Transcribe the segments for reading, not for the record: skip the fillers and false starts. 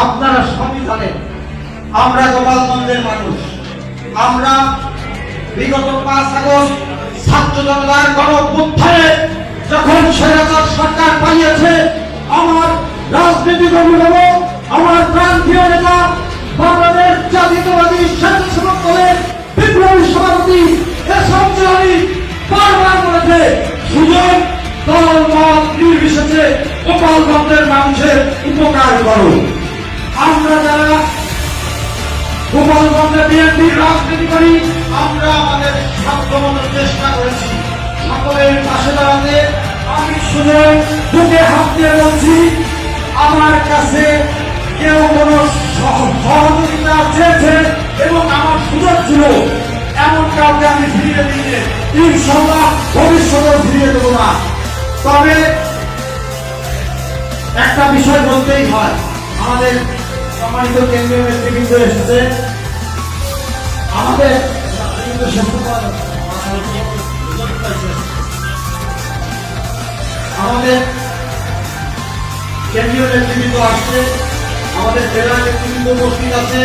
আপনারা সবই জানেন আমরা গোপালগঞ্জের মানুষ। আমরা বিগত 5 আগস্ট ছাত্র জনতার গণ-অভ্যুত্থানে যখন স্বৈরাচার সরকার পালিয়েছে, আমার রাজনৈতিক অভিভাবক, আমার প্রান্তীয় নেতা, বাংলাদেশ জাতীয়তাবাদী স্বেচ্ছাসেবক দলের বিপ্লবী সভাপতি এসব চৌধুরী বারবার বলেছে, সুযোগ দল মত নির্বিশেষে গোপালগঞ্জের মানুষের উপকার করো। আমরা যারা গোপালগঞ্জে বিএনপির রাজনীতি করি, আমরা আমাদের সাধ্যমতো চেষ্টা করেছি সকলের পাশে দাঁড়াতে। আমি শুধু বুকে হাত দিয়ে বলছি, আমার কাছে কেউ কোনো সহযোগিতা চেয়েছে এবং আমার সুযোগ ছিল, এমন কাউকে আমি ফিরিয়ে দিতে ইনশাআল্লাহ ভবিষ্যতেও ফিরিয়ে দেবো না। তবে একটা বিষয় বলতেই হয়, আমাদের সম্মানিত কেন্দ্রীয় নেতৃবৃন্দ এসেছে, আমাদের কেন্দ্রীয় নেতৃবৃন্দ আসছে, আমাদের জেলা নেতৃবৃন্দ উপস্থিত আছে।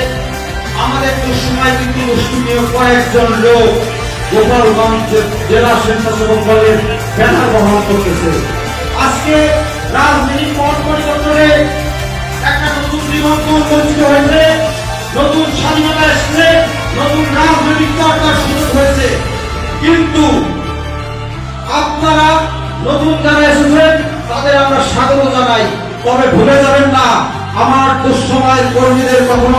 আমাদের সময় কিন্তু মুসলিমীয় কয়েকজন লোক গোপালগঞ্জ জেলা স্বেচ্ছাসেবক দলের ব্যানার বহন করতেছে। আজকে রাজনীতির পট পরিবর্তনে একটা নতুন দিগন্ত উন্মোচিত হয়েছে, নতুন স্বাধীনতা এসেছে, নতুন রাজনৈতিক চর্চার সুযোগ হয়েছে। কিন্তু আপনারা নতুন যারা এসেছেন তাদের আমরা স্বাগত জানাই। তবে ভুলে যাবেন না, আমার দুঃসময়ের কর্মীদের কখনো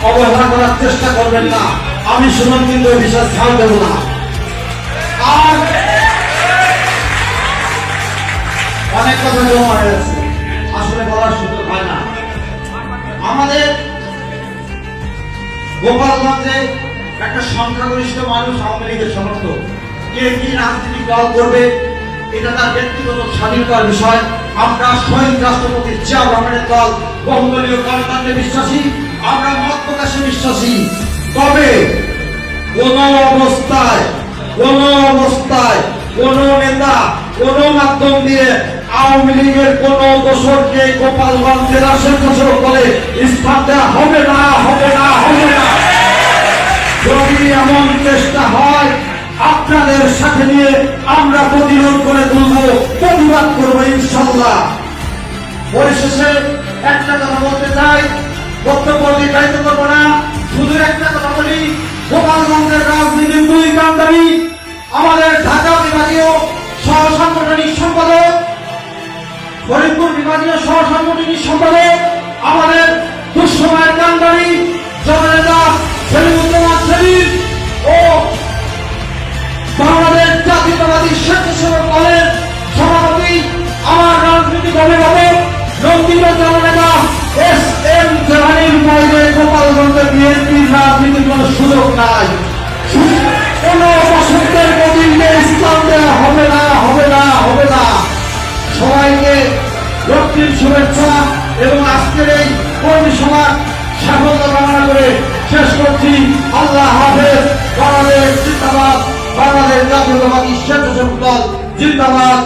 অবহেলা করার চেষ্টা করবেন না। আমি শুনুন কিন্তু বিশ্বাস ছাড় দেব না। আর অনেক কথা জমা হয়ে গেছে, আসলে বলার সুযোগ হয় না। আমাদের গোপালগঞ্জে একটা সংখ্যাগরিষ্ঠ মানুষ আওয়ামী লীগের সমর্থক। কে কি রাজনৈতিক দল করবে এটা তার ব্যক্তিগত স্বাধীনতার বিষয়। আমরা শহীদ রাষ্ট্রপতি জিয়া রহমানের দল বহুদলীয় গণতন্ত্রে বিশ্বাসী, আমরা মত প্রকাশে বিশ্বাসী। তবে কোন অবস্থায় কোন নেতা কোন মাধ্যম দিয়ে আওয়ামী লীগের কোন দোসরকে গোপালগঞ্জ জেলা স্বেচ্ছাসেবক দলে স্থান দেওয়া হবে না। যদি এমন চেষ্টা হয়, আপনাদের সাথে নিয়ে আমরা প্রতিরোধ করে তুলব, প্রতিবাদ করবো ইনশাআল্লাহ। পরিশেষে একটা কথা বলতে চাই, বক্তব্য দীর্ঘায়িত করবো না, শুধু একটা কথা বলি, গোপালগঞ্জের রাজনীতির দুই কান্ডারি আমাদের ঢাকা বিভাগীয় সহ সাংগঠনিক সম্পাদক, ফরিদপুর বিভাগীয় সহ সাংগঠনিক সম্পাদক, আমাদের দুঃসময়ের কান্ডারি জননেতা সেলিমুজ্জামান সেলিম ও বাংলাদেশ জাতীয়তাবাদী স্বেচ্ছাসেবক দলের সভাপতি, আমার রাজনৈতিক অভিভাবক রঞ্জিত জননেতা এস.এম. জাহানির বাইরে গোপালগঞ্জের বিএনপির রাজনীতির কোন সুযোগ নাই। কোন বসন্তের প্রতিনিধি ইসলাম দেওয়া হবে না। সবাইকে রক্তিম শুভেচ্ছা এবং আজকের এই কর্মী সভার সাফল্য কামনা করে শেষ করছি। আল্লাহ হাফেজ। বাংলাদেশ জিন্দাবাদ, বাংলাদেশ জাতীয়তাবাদী স্বেচ্ছাসেবক দল জিন্দাবাদ।